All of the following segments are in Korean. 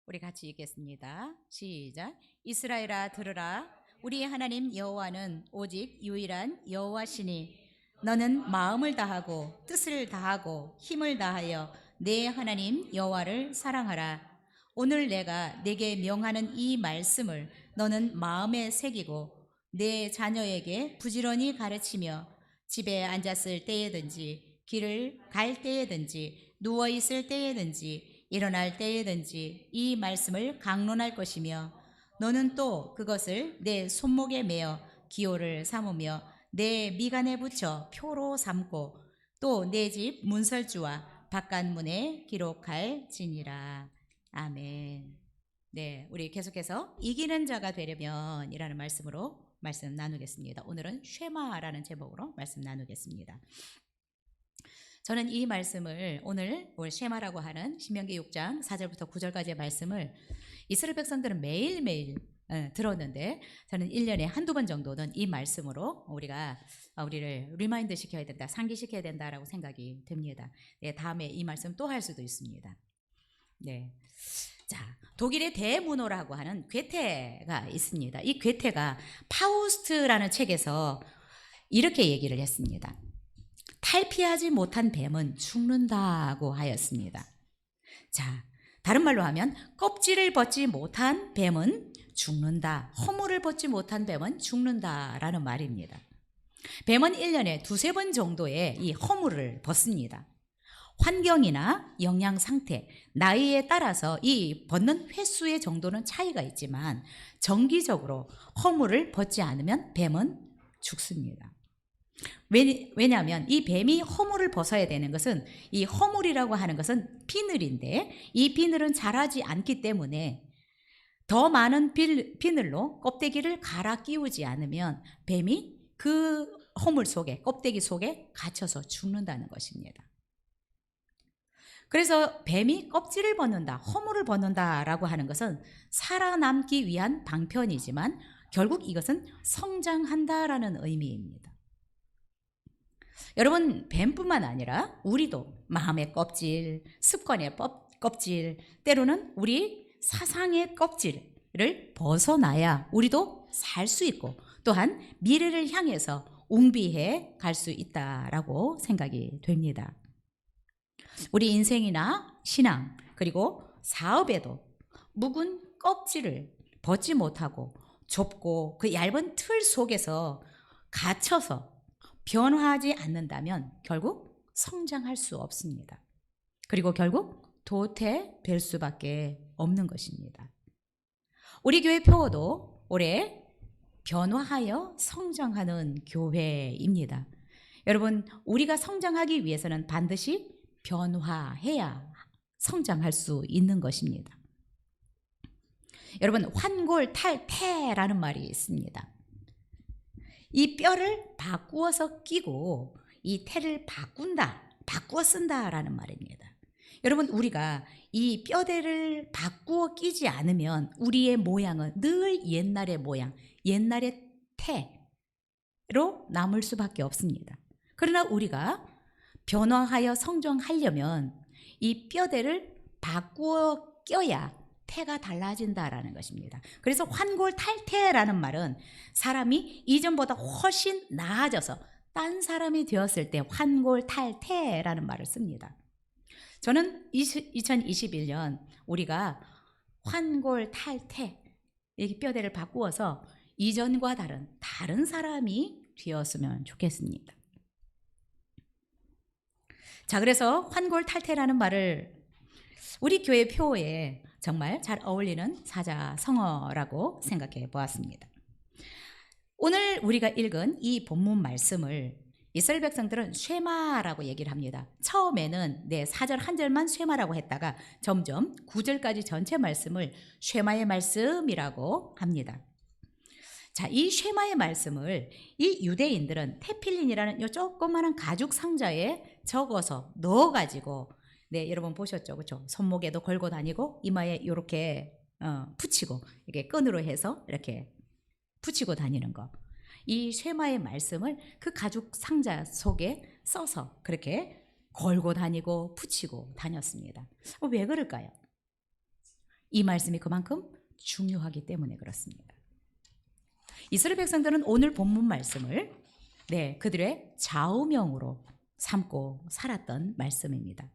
우리 같이 읽겠습니다. 시작. 이스라엘아 들으라. 우리 하나님 여호와는 오직 유일한 여호와시니 너는 마음을 다하고 뜻을 다하고 힘을 다하여 내 하나님 여호와를 사랑하라. 오늘 내가 내게 명하는 이 말씀을 너는 마음에 새기고 내 자녀에게 부지런히 가르치며 집에 앉았을 때에든지 길을 갈 때에든지 누워 있을 때에든지 일어날 때에든지 이 말씀을 강론할 것이며 너는 또 그것을 내 손목에 매어 기호를 삼으며 내 미간에 붙여 표로 삼고 또 내 집 문설주와 바깥문에 기록할지니라. 아멘. 네, 우리 계속해서 이기는 자가 되려면 이라는 말씀으로 말씀 나누겠습니다. 오늘은 쉐마라는 제목으로 말씀 나누겠습니다. 저는 이 말씀을 오늘 쉐마라고 하는 신명기 6장 4절부터 9절까지의 말씀을 이스라엘 백성들은 매일매일 들었는데 저는 1년에 한두 번 정도는 이 말씀으로 우리를 리마인드 시켜야 된다, 상기시켜야 된다라고 생각이 듭니다. 네, 다음에 이 말씀 또 할 수도 있습니다. 네. 자, 독일의 대문호라고 하는 괴테가 있습니다. 이 괴테가 파우스트라는 책에서 이렇게 얘기를 했습니다. 탈피하지 못한 뱀은 죽는다고 하였습니다. 자, 다른 말로 하면 껍질을 벗지 못한 뱀은 죽는다. 허물을 벗지 못한 뱀은 죽는다라는 말입니다. 뱀은 1년에 두세 번 정도의 이 허물을 벗습니다. 환경이나 영양 상태, 나이에 따라서 이 벗는 횟수의 정도는 차이가 있지만 정기적으로 허물을 벗지 않으면 뱀은 죽습니다. 왜냐하면 이 뱀이 허물을 벗어야 되는 것은 이 허물이라고 하는 것은 비늘인데 이 비늘은 자라지 않기 때문에 더 많은 비늘로 껍데기를 갈아 끼우지 않으면 뱀이 그 허물 속에 껍데기 속에 갇혀서 죽는다는 것입니다. 그래서 뱀이 껍질을 벗는다, 허물을 벗는다라고 하는 것은 살아남기 위한 방편이지만 결국 이것은 성장한다라는 의미입니다. 여러분, 뱀뿐만 아니라 우리도 마음의 껍질, 습관의 껍질, 때로는 우리 사상의 껍질을 벗어나야 우리도 살 수 있고 또한 미래를 향해서 웅비해 갈 수 있다라고 생각이 됩니다. 우리 인생이나 신앙 그리고 사업에도 묵은 껍질을 벗지 못하고 좁고 그 얇은 틀 속에서 갇혀서 변화하지 않는다면 결국 성장할 수 없습니다. 그리고 결국 도태될 수밖에 없는 것입니다. 우리 교회 표어도 올해 변화하여 성장하는 교회입니다. 여러분, 우리가 성장하기 위해서는 반드시 변화해야 성장할 수 있는 것입니다. 여러분, 환골탈태라는 말이 있습니다. 이 뼈를 바꾸어서 끼고 이 태를 바꾸어 쓴다라는 말입니다. 여러분, 우리가 이 뼈대를 바꾸어 끼지 않으면 우리의 모양은 늘 옛날의 모양, 옛날의 태로 남을 수밖에 없습니다. 그러나 우리가 변화하여 성장하려면 이 뼈대를 바꾸어 껴야 태가 달라진다라는 것입니다. 그래서 환골탈태라는 말은 사람이 이전보다 훨씬 나아져서 딴 사람이 되었을 때 환골탈태라는 말을 씁니다. 저는 2021년 우리가 환골탈태, 이 뼈대를 바꾸어서 이전과 다른 사람이 되었으면 좋겠습니다. 자, 그래서 환골탈태라는 말을 우리 교회 표어에 정말 잘 어울리는 사자성어라고 생각해 보았습니다. 오늘 우리가 읽은 이 본문 말씀을 이스라엘 백성들은 쉐마라고 얘기를 합니다. 처음에는 4절 한 절만 쉐마라고 했다가 점점 9절까지 전체 말씀을 쉐마의 말씀이라고 합니다. 자, 이 쉐마의 말씀을 이 유대인들은 테필린이라는 이 조그마한 가죽 상자에 적어서 넣어가지고, 네, 여러분 보셨죠, 그렇죠? 손목에도 걸고 다니고 이마에 이렇게 붙이고 이렇게 끈으로 해서 이렇게 붙이고 다니는 거. 이 쉐마의 말씀을 그 가죽 상자 속에 써서 그렇게 걸고 다니고 붙이고 다녔습니다. 왜 그럴까요? 이 말씀이 그만큼 중요하기 때문에 그렇습니다. 이스라엘 백성들은 오늘 본문 말씀을 그들의 좌우명으로 삼고 살았던 말씀입니다.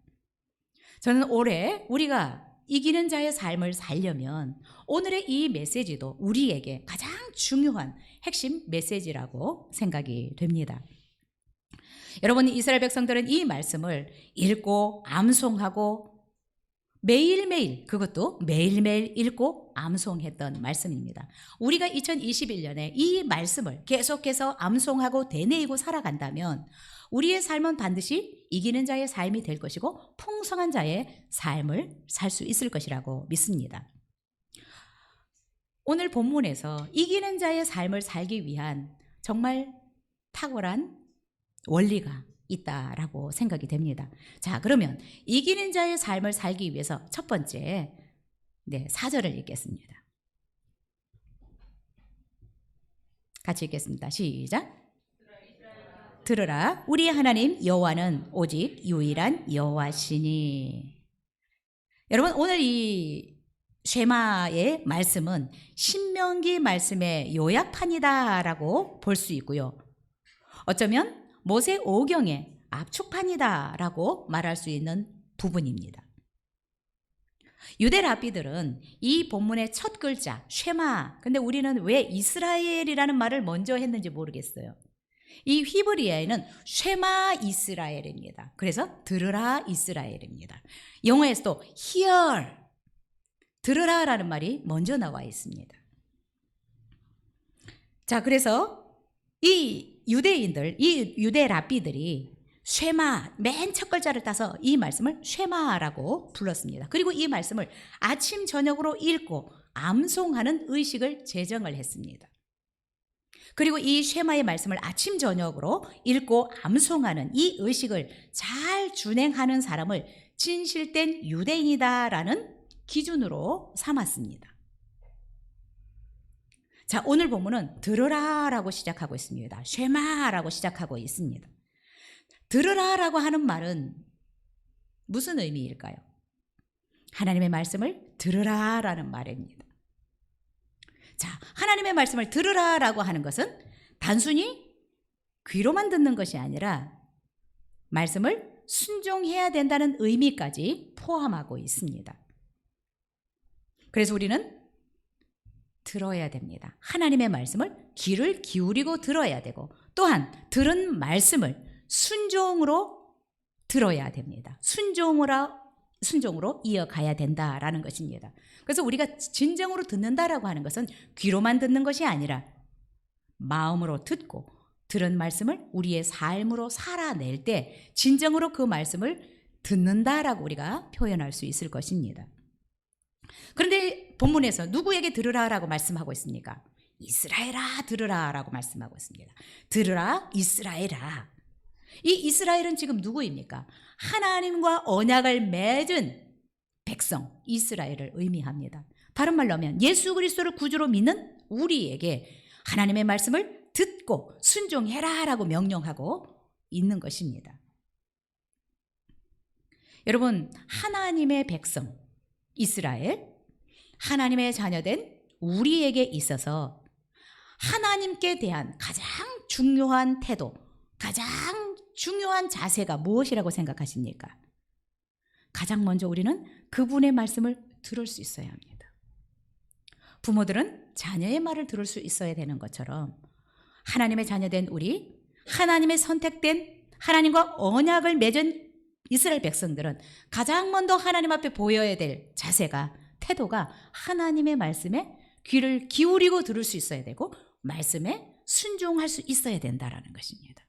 저는 올해 우리가 이기는 자의 삶을 살려면 오늘의 이 메시지도 우리에게 가장 중요한 핵심 메시지라고 생각이 됩니다. 여러분, 이스라엘 백성들은 이 말씀을 읽고 암송하고 매일매일, 그것도 매일매일 읽고 암송했던 말씀입니다. 우리가 2021년에 이 말씀을 계속해서 암송하고 되뇌이고 살아간다면 우리의 삶은 반드시 이기는 자의 삶이 될 것이고 풍성한 자의 삶을 살 수 있을 것이라고 믿습니다. 오늘 본문에서 이기는 자의 삶을 살기 위한 정말 탁월한 원리가 있다라고 생각이 됩니다. 자, 그러면 이기는 자의 삶을 살기 위해서 첫 번째 4절을 읽겠습니다. 같이 읽겠습니다. 시작. 들으라, 우리 하나님 여호와는 오직 유일한 여호와시니. 여러분, 오늘 이 쉐마의 말씀은 신명기 말씀의 요약판이다라고 볼 수 있고요. 어쩌면 모세 오경의 압축판이다라고 말할 수 있는 부분입니다. 유대 랍비들은 이 본문의 첫 글자 쉐마, 근데 우리는 왜 이스라엘이라는 말을 먼저 했는지 모르겠어요. 이 히브리어에는 쉐마 이스라엘입니다. 그래서 들으라 이스라엘입니다. 영어에서도 hear, 들으라라는 말이 먼저 나와 있습니다. 자, 그래서 이 유대인들, 이 유대 랍비들이 쉐마, 맨 첫 글자를 따서 이 말씀을 쉐마라고 불렀습니다. 그리고 이 말씀을 아침 저녁으로 읽고 암송하는 의식을 제정을 했습니다. 그리고 이 쉐마의 말씀을 아침 저녁으로 읽고 암송하는 이 의식을 잘 준행하는 사람을 진실된 유대인이다라는 기준으로 삼았습니다. 자, 오늘 본문은 들으라라고 시작하고 있습니다. 쉐마라고 시작하고 있습니다. 들으라라고 하는 말은 무슨 의미일까요? 하나님의 말씀을 들으라라는 말입니다. 자, 하나님의 말씀을 들으라라고 하는 것은 단순히 귀로만 듣는 것이 아니라 말씀을 순종해야 된다는 의미까지 포함하고 있습니다. 그래서 우리는 들어야 됩니다. 하나님의 말씀을 귀를 기울이고 들어야 되고, 또한 들은 말씀을 순종으로 들어야 됩니다. 순종으로 이어가야 된다라는 것입니다. 그래서 우리가 진정으로 듣는다라고 하는 것은 귀로만 듣는 것이 아니라 마음으로 듣고 들은 말씀을 우리의 삶으로 살아낼 때 진정으로 그 말씀을 듣는다라고 우리가 표현할 수 있을 것입니다. 그런데 본문에서 누구에게 들으라라고 말씀하고 있습니까? 이스라엘아 들으라라고 말씀하고 있습니다. 들으라 이스라엘아. 이 이스라엘은 지금 누구입니까? 하나님과 언약을 맺은 백성 이스라엘을 의미합니다. 다른 말로 하면 예수 그리스도를 구주로 믿는 우리에게 하나님의 말씀을 듣고 순종해라라고 명령하고 있는 것입니다. 여러분, 하나님의 백성 이스라엘, 하나님의 자녀된 우리에게 있어서 하나님께 대한 가장 중요한 태도, 가장 중요한 자세가 무엇이라고 생각하십니까? 가장 먼저 우리는 그분의 말씀을 들을 수 있어야 합니다. 부모들은 자녀의 말을 들을 수 있어야 되는 것처럼 하나님의 자녀된 우리, 하나님의 선택된 하나님과 언약을 맺은 이스라엘 백성들은 가장 먼저 하나님 앞에 보여야 될 자세가, 태도가 하나님의 말씀에 귀를 기울이고 들을 수 있어야 되고 말씀에 순종할 수 있어야 된다라는 것입니다.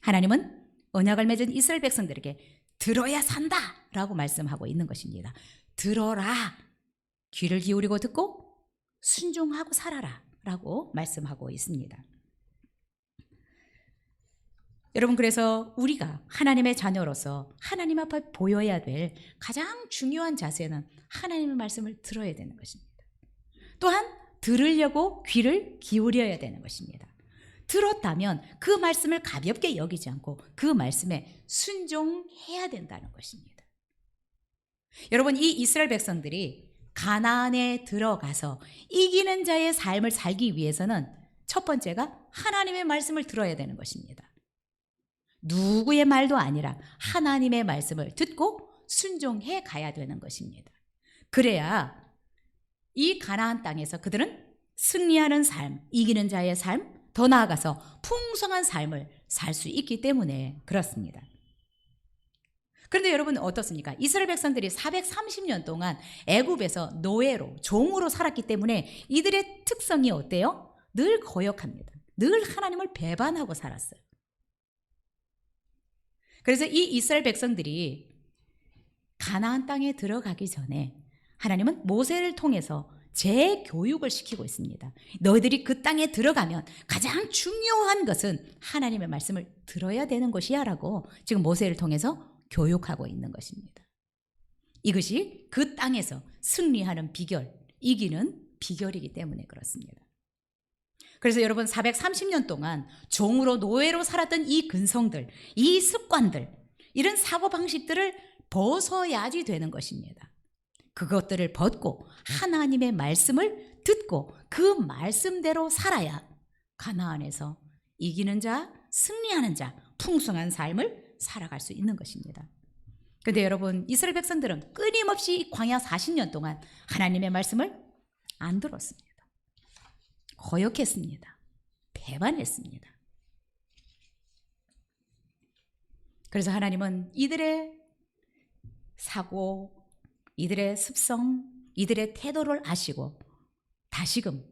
하나님은 언약을 맺은 이스라엘 백성들에게 들어야 산다라고 말씀하고 있는 것입니다. 들어라, 귀를 기울이고 듣고 순종하고 살아라 라고 말씀하고 있습니다. 여러분, 그래서 우리가 하나님의 자녀로서 하나님 앞에 보여야 될 가장 중요한 자세는 하나님의 말씀을 들어야 되는 것입니다. 또한 들으려고 귀를 기울여야 되는 것입니다. 들었다면 그 말씀을 가볍게 여기지 않고 그 말씀에 순종해야 된다는 것입니다. 여러분, 이 이스라엘 백성들이 가나안에 들어가서 이기는 자의 삶을 살기 위해서는 첫 번째가 하나님의 말씀을 들어야 되는 것입니다. 누구의 말도 아니라 하나님의 말씀을 듣고 순종해 가야 되는 것입니다. 그래야 이 가나안 땅에서 그들은 승리하는 삶, 이기는 자의 삶, 더 나아가서 풍성한 삶을 살 수 있기 때문에 그렇습니다. 그런데 여러분 어떻습니까? 이스라엘 백성들이 430년 동안 애굽에서 노예로, 종으로 살았기 때문에 이들의 특성이 어때요? 늘 거역합니다. 늘 하나님을 배반하고 살았어요. 그래서 이 이스라엘 백성들이 가나안 땅에 들어가기 전에 하나님은 모세를 통해서 재교육을 시키고 있습니다. 너희들이 그 땅에 들어가면 가장 중요한 것은 하나님의 말씀을 들어야 되는 것이야 라고 지금 모세를 통해서 교육하고 있는 것입니다. 이것이 그 땅에서 승리하는 비결, 이기는 비결이기 때문에 그렇습니다. 그래서 여러분 430년 동안 종으로 노예로 살았던 이 근성들, 이 습관들, 이런 사고방식들을 벗어야지 되는 것입니다. 그것들을 벗고 하나님의 말씀을 듣고 그 말씀대로 살아야 가나안에서 이기는 자, 승리하는 자, 풍성한 삶을 살아갈 수 있는 것입니다. 그런데 여러분 이스라엘 백성들은 끊임없이 광야 40년 동안 하나님의 말씀을 안 들었습니다. 거역했습니다. 배반했습니다. 그래서 하나님은 이들의 사고, 이들의 습성, 이들의 태도를 아시고 다시금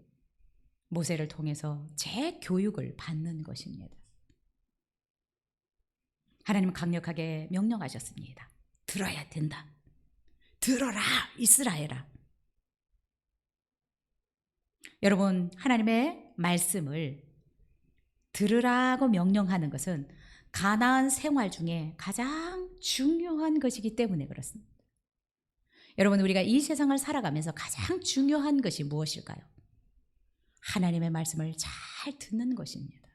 모세를 통해서 재교육을 받는 것입니다. 하나님은 강력하게 명령하셨습니다. 들어야 된다. 들어라 이스라엘아. 여러분 하나님의 말씀을 들으라고 명령하는 것은 가나안 생활 중에 가장 중요한 것이기 때문에 그렇습니다. 여러분 우리가 이 세상을 살아가면서 가장 중요한 것이 무엇일까요? 하나님의 말씀을 잘 듣는 것입니다.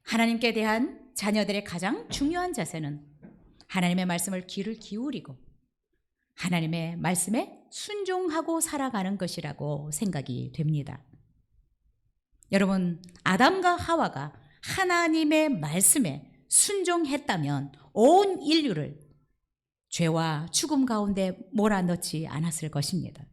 하나님께 대한 자녀들의 가장 중요한 자세는 하나님의 말씀을 귀를 기울이고 하나님의 말씀에 순종하고 살아가는 것이라고 생각이 됩니다. 여러분 아담과 하와가 하나님의 말씀에 순종했다면 온 인류를 죄와 죽음 가운데 몰아넣지 않았을 것입니다.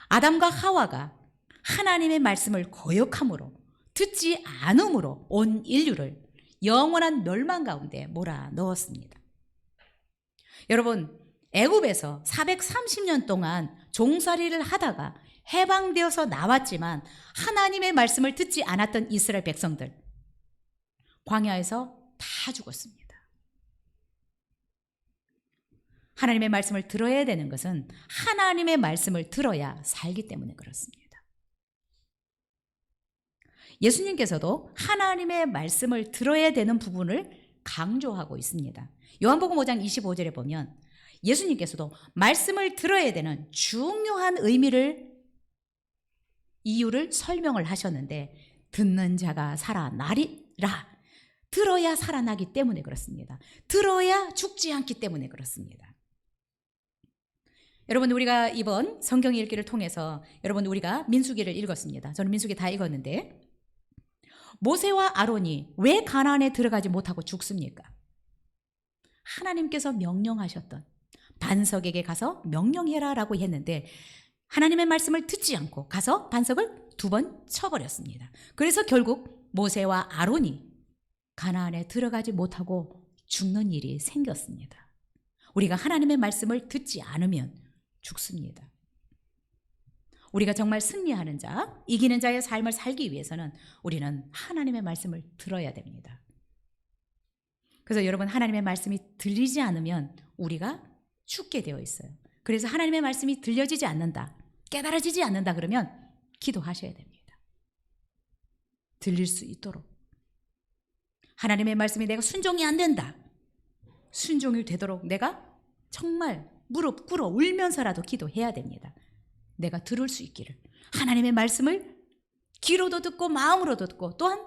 아담과 하와가 하나님의 말씀을 거역함으로 듣지 않음으로 온 인류를 영원한 멸망 가운데 몰아넣었습니다. 여러분 애굽에서 430년 동안 종살이를 하다가 해방되어서 나왔지만 하나님의 말씀을 듣지 않았던 이스라엘 백성들 광야에서 다 죽었습니다. 하나님의 말씀을 들어야 되는 것은 하나님의 말씀을 들어야 살기 때문에 그렇습니다. 예수님께서도 하나님의 말씀을 들어야 되는 부분을 강조하고 있습니다. 요한복음 5장 25절에 보면 예수님께서도 말씀을 들어야 되는 중요한 이유를 설명을 하셨는데 듣는 자가 살아나리라. 들어야 살아나기 때문에 그렇습니다. 들어야 죽지 않기 때문에 그렇습니다. 여러분 우리가 이번 성경 읽기를 통해서 여러분 우리가 민수기를 읽었습니다. 저는 민수기 다 읽었는데 모세와 아론이 왜 가나안에 들어가지 못하고 죽습니까? 하나님께서 명령하셨던 반석에게 가서 명령해라라고 했는데 하나님의 말씀을 듣지 않고 가서 반석을 2번 쳐버렸습니다. 그래서 결국 모세와 아론이 가나안에 들어가지 못하고 죽는 일이 생겼습니다. 우리가 하나님의 말씀을 듣지 않으면 죽습니다. 우리가 정말 승리하는 자, 이기는 자의 삶을 살기 위해서는 우리는 하나님의 말씀을 들어야 됩니다. 그래서 여러분 하나님의 말씀이 들리지 않으면 우리가 죽게 되어 있어요. 그래서 하나님의 말씀이 들려지지 않는다, 깨달아지지 않는다 그러면 기도하셔야 됩니다. 들릴 수 있도록. 하나님의 말씀이 내가 순종이 안 된다. 순종이 되도록 내가 정말 무릎 꿇어 울면서라도 기도해야 됩니다. 내가 들을 수 있기를. 하나님의 말씀을 귀로도 듣고 마음으로도 듣고 또한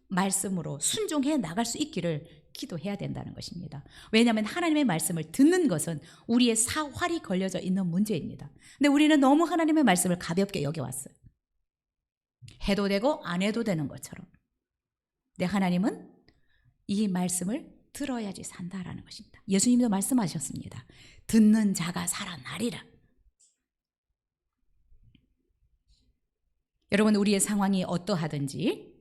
말씀으로 순종해 나갈 수 있기를 기도해야 된다는 것입니다. 왜냐하면 하나님의 말씀을 듣는 것은 우리의 사활이 걸려져 있는 문제입니다. 근데 우리는 너무 하나님의 말씀을 가볍게 여겨왔어요. 해도 되고 안 해도 되는 것처럼. 근데 하나님은 이 말씀을 들어야지 산다라는 것입니다. 예수님도 말씀하셨습니다. 듣는 자가 살아나리라. 여러분, 우리의 상황이 어떠하든지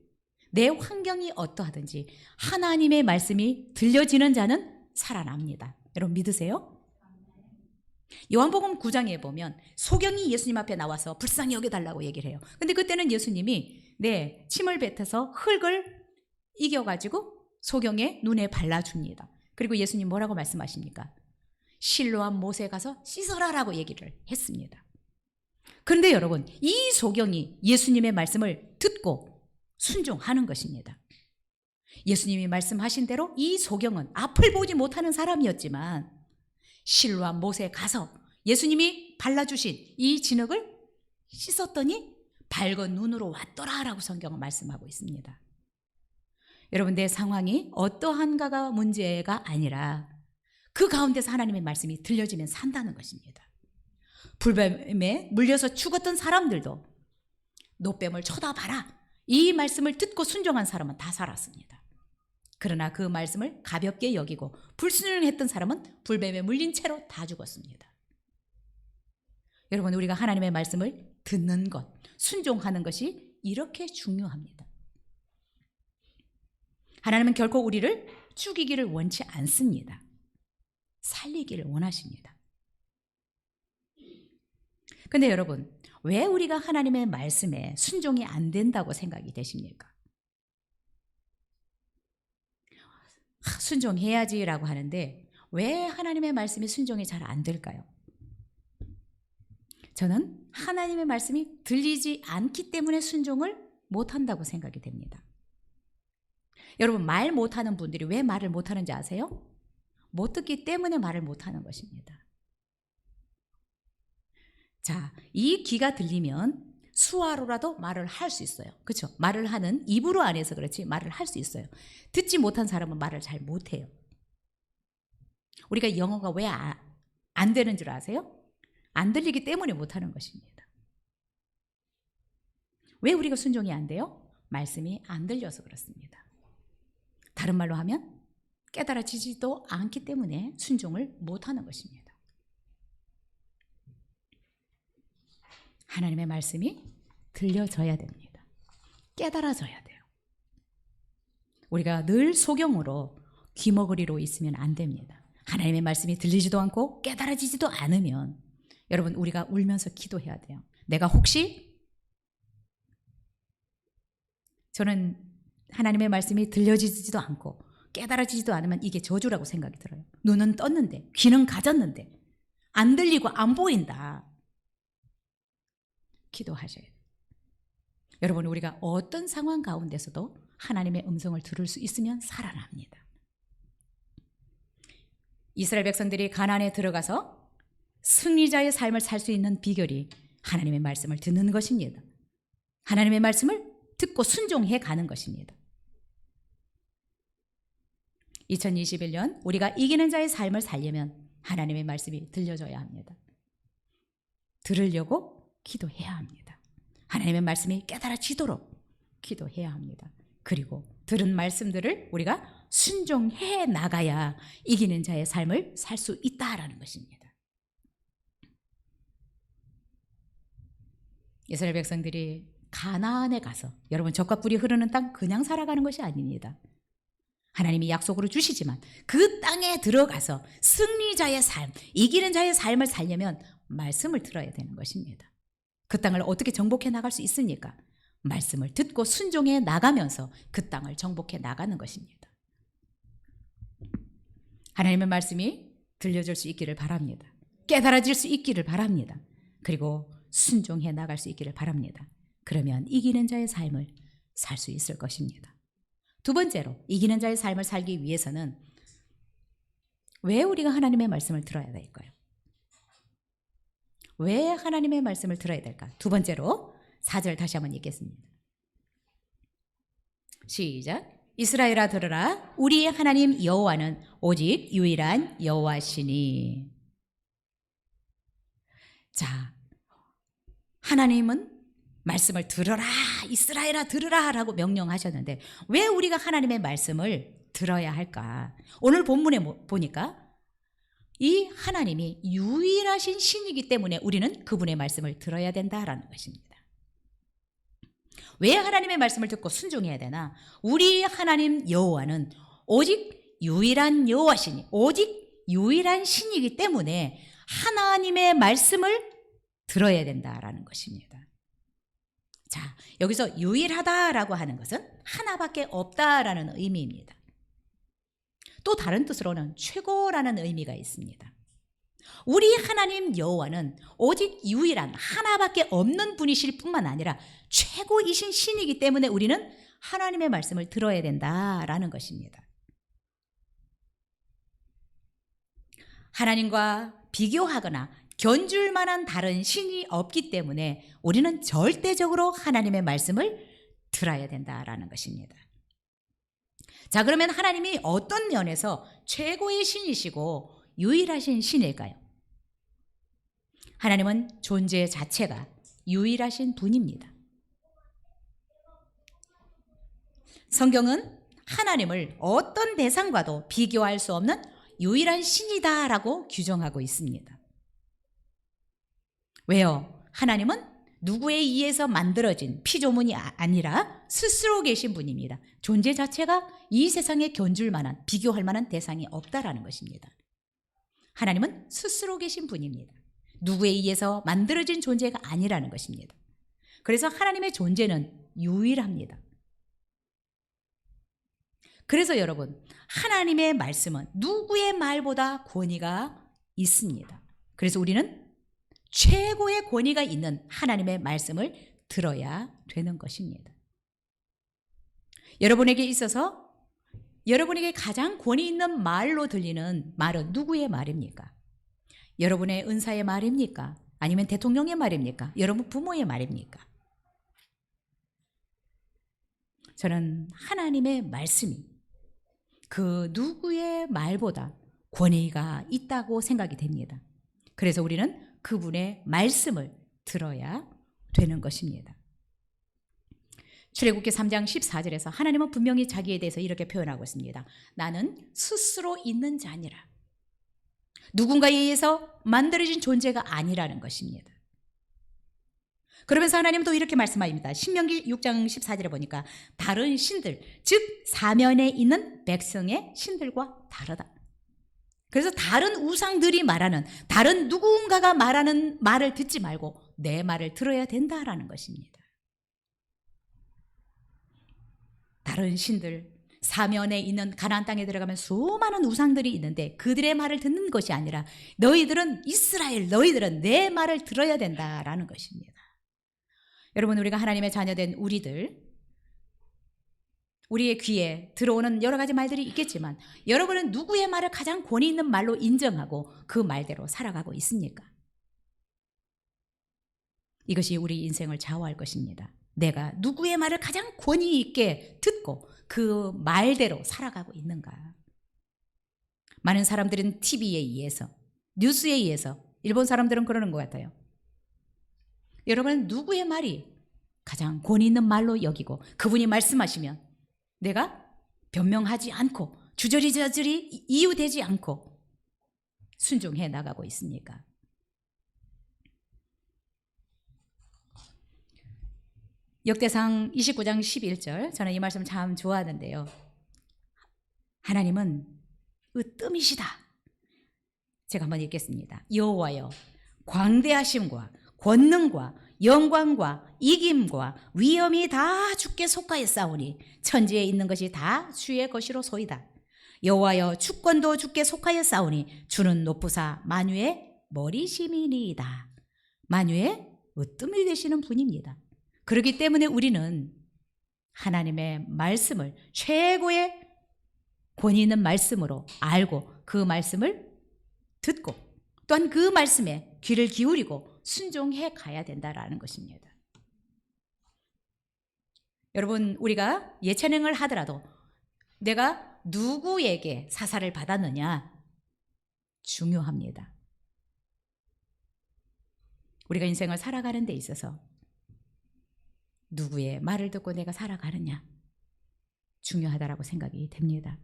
내 환경이 어떠하든지 하나님의 말씀이 들려지는 자는 살아납니다. 여러분 믿으세요? 요한복음 9장에 보면 소경이 예수님 앞에 나와서 불쌍히 여겨달라고 얘기를 해요. 근데 그때는 예수님이 침을 뱉어서 흙을 이겨가지고 소경의 눈에 발라줍니다. 그리고 예수님 뭐라고 말씀하십니까? 실로암 못에 가서 씻어라라고 얘기를 했습니다. 그런데 여러분, 이 소경이 예수님의 말씀을 듣고 순종하는 것입니다. 예수님이 말씀하신 대로 이 소경은 앞을 보지 못하는 사람이었지만 실로암 못에 가서 예수님이 발라주신 이 진흙을 씻었더니 밝은 눈으로 왔더라라고 성경은 말씀하고 있습니다. 여러분, 내 상황이 어떠한가가 문제가 아니라 그 가운데서 하나님의 말씀이 들려지면 산다는 것입니다. 불뱀에 물려서 죽었던 사람들도 노뱀을 쳐다봐라, 이 말씀을 듣고 순종한 사람은 다 살았습니다. 그러나 그 말씀을 가볍게 여기고 불순종했던 사람은 불뱀에 물린 채로 다 죽었습니다. 여러분, 우리가 하나님의 말씀을 듣는 것, 순종하는 것이 이렇게 중요합니다. 하나님은 결코 우리를 죽이기를 원치 않습니다. 살리기를 원하십니다. 그런데 여러분, 왜 우리가 하나님의 말씀에 순종이 안 된다고 생각이 되십니까? 순종해야지라고 하는데 왜 하나님의 말씀이 순종이 잘 안 될까요? 저는 하나님의 말씀이 들리지 않기 때문에 순종을 못한다고 생각이 됩니다. 여러분, 말 못하는 분들이 왜 말을 못하는지 아세요? 못 듣기 때문에 말을 못하는 것입니다. 자, 이 귀가 들리면 수화로라도 말을 할 수 있어요. 그렇죠? 말을 하는 입으로 안 해서 그렇지 말을 할 수 있어요. 듣지 못한 사람은 말을 잘 못해요. 우리가 영어가 왜 안 되는 줄 아세요? 안 들리기 때문에 못하는 것입니다. 왜 우리가 순종이 안 돼요? 말씀이 안 들려서 그렇습니다. 다른 말로 하면 깨달아지지도 않기 때문에 순종을 못하는 것입니다. 하나님의 말씀이 들려져야 됩니다. 깨달아져야 돼요. 우리가 늘 소경으로 귀머거리로 있으면 안 됩니다. 하나님의 말씀이 들리지도 않고 깨달아지지도 않으면 여러분, 우리가 울면서 기도해야 돼요. 내가 혹시, 저는 하나님의 말씀이 들려지지도 않고 깨달아지지도 않으면 이게 저주라고 생각이 들어요. 눈은 떴는데, 귀는 가졌는데 안 들리고 안 보인다. 기도하셔야 돼요. 여러분, 우리가 어떤 상황 가운데서도 하나님의 음성을 들을 수 있으면 살아납니다. 이스라엘 백성들이 가나안에 들어가서 승리자의 삶을 살 수 있는 비결이 하나님의 말씀을 듣는 것입니다. 하나님의 말씀을 듣고 순종해 가는 것입니다. 2021년 우리가 이기는 자의 삶을 살려면 하나님의 말씀이 들려줘야 합니다. 들으려고 기도해야 합니다. 하나님의 말씀이 깨달아지도록 기도해야 합니다. 그리고 들은 말씀들을 우리가 순종해 나가야 이기는 자의 삶을 살 수 있다라는 것입니다. 이스라엘 백성들이 가나안에 가서, 여러분, 젖과 꿀이 흐르는 땅 그냥 살아가는 것이 아닙니다. 하나님이 약속으로 주시지만 그 땅에 들어가서 승리자의 삶, 이기는 자의 삶을 살려면 말씀을 들어야 되는 것입니다. 그 땅을 어떻게 정복해 나갈 수 있습니까? 말씀을 듣고 순종해 나가면서 그 땅을 정복해 나가는 것입니다. 하나님의 말씀이 들려질 수 있기를 바랍니다. 깨달아질 수 있기를 바랍니다. 그리고 순종해 나갈 수 있기를 바랍니다. 그러면 이기는 자의 삶을 살 수 있을 것입니다. 두 번째로, 이기는 자의 삶을 살기 위해서는 왜 우리가 하나님의 말씀을 들어야 될까요? 왜 하나님의 말씀을 들어야 될까? 두 번째로 4절 다시 한번 읽겠습니다. 시작. 이스라엘아 들으라. 우리의 하나님 여호와는 오직 유일한 여호와시니. 자, 하나님은 말씀을 들어라, 이스라엘아 들으라 라고 명령하셨는데 왜 우리가 하나님의 말씀을 들어야 할까? 오늘 본문에 보니까 이 하나님이 유일하신 신이기 때문에 우리는 그분의 말씀을 들어야 된다라는 것입니다. 왜 하나님의 말씀을 듣고 순종해야 되나? 우리 하나님 여호와는 오직 유일한 여호와시니, 오직 유일한 신이기 때문에 하나님의 말씀을 들어야 된다라는 것입니다. 자, 여기서 유일하다라고 하는 것은 하나밖에 없다라는 의미입니다. 또 다른 뜻으로는 최고라는 의미가 있습니다. 우리 하나님 여호와는 오직 유일한 하나밖에 없는 분이실 뿐만 아니라 최고이신 신이기 때문에 우리는 하나님의 말씀을 들어야 된다라는 것입니다. 하나님과 비교하거나 견줄 만한 다른 신이 없기 때문에 우리는 절대적으로 하나님의 말씀을 들어야 된다라는 것입니다. 자, 그러면 하나님이 어떤 면에서 최고의 신이시고 유일하신 신일까요? 하나님은 존재 자체가 유일하신 분입니다. 성경은 하나님을 어떤 대상과도 비교할 수 없는 유일한 신이다라고 규정하고 있습니다. 왜요? 하나님은 누구에 의해서 만들어진 피조물이 아니라 스스로 계신 분입니다. 존재 자체가 이 세상에 견줄 만한, 비교할 만한 대상이 없다라는 것입니다. 하나님은 스스로 계신 분입니다. 누구에 의해서 만들어진 존재가 아니라는 것입니다. 그래서 하나님의 존재는 유일합니다. 그래서 여러분, 하나님의 말씀은 누구의 말보다 권위가 있습니다. 그래서 우리는 최고의 권위가 있는 하나님의 말씀을 들어야 되는 것입니다. 여러분에게 있어서 여러분에게 가장 권위 있는 말로 들리는 말은 누구의 말입니까? 여러분의 은사의 말입니까? 아니면 대통령의 말입니까? 여러분 부모의 말입니까? 저는 하나님의 말씀이 그 누구의 말보다 권위가 있다고 생각이 됩니다. 그래서 우리는 그분의 말씀을 들어야 되는 것입니다. 출애굽기 3장 14절에서 하나님은 분명히 자기에 대해서 이렇게 표현하고 있습니다. 나는 스스로 있는 자니라. 누군가에 의해서 만들어진 존재가 아니라는 것입니다. 그러면서 하나님은 또 이렇게 말씀합니다. 신명기 6장 14절에 보니까 다른 신들, 즉 사면에 있는 백성의 신들과 다르다. 그래서 다른 우상들이 말하는, 다른 누군가가 말하는 말을 듣지 말고 내 말을 들어야 된다라는 것입니다. 다른 신들, 사면에 있는 가나안 땅에 들어가면 수많은 우상들이 있는데 그들의 말을 듣는 것이 아니라 너희들은 이스라엘, 너희들은 내 말을 들어야 된다라는 것입니다. 여러분, 우리가 하나님의 자녀된 우리의 귀에 들어오는 여러 가지 말들이 있겠지만 여러분은 누구의 말을 가장 권위 있는 말로 인정하고 그 말대로 살아가고 있습니까? 이것이 우리 인생을 좌우할 것입니다. 내가 누구의 말을 가장 권위 있게 듣고 그 말대로 살아가고 있는가? 많은 사람들은 TV에 의해서, 뉴스에 의해서, 일본 사람들은 그러는 것 같아요. 여러분은 누구의 말이 가장 권위 있는 말로 여기고 그분이 말씀하시면 내가 변명하지 않고 주저리저저리 이유되지 않고 순종해 나가고 있습니까? 역대상 29장 11절, 저는 이 말씀 참 좋아하는데요. 하나님은 으뜸이시다. 제가 한번 읽겠습니다. 여호와여, 광대하심과 권능과 영광과 이김과 위엄이 다 주께 속하였사오니 천지에 있는 것이 다 주의 것이로소이다. 여호와여, 주권도 주께 속하였사오니 주는 높으사 만유의 머리심이니이다. 만유의 으뜸이 되시는 분입니다. 그렇기 때문에 우리는 하나님의 말씀을 최고의 권위 있는 말씀으로 알고 그 말씀을 듣고 또한 그 말씀에 귀를 기울이고 순종해 가야 된다라는 것입니다. 여러분, 우리가 예체능을 하더라도 내가 누구에게 사사를 받았느냐? 중요합니다. 우리가 인생을 살아가는 데 있어서 누구의 말을 듣고 내가 살아가느냐? 중요하다라고 생각이 됩니다.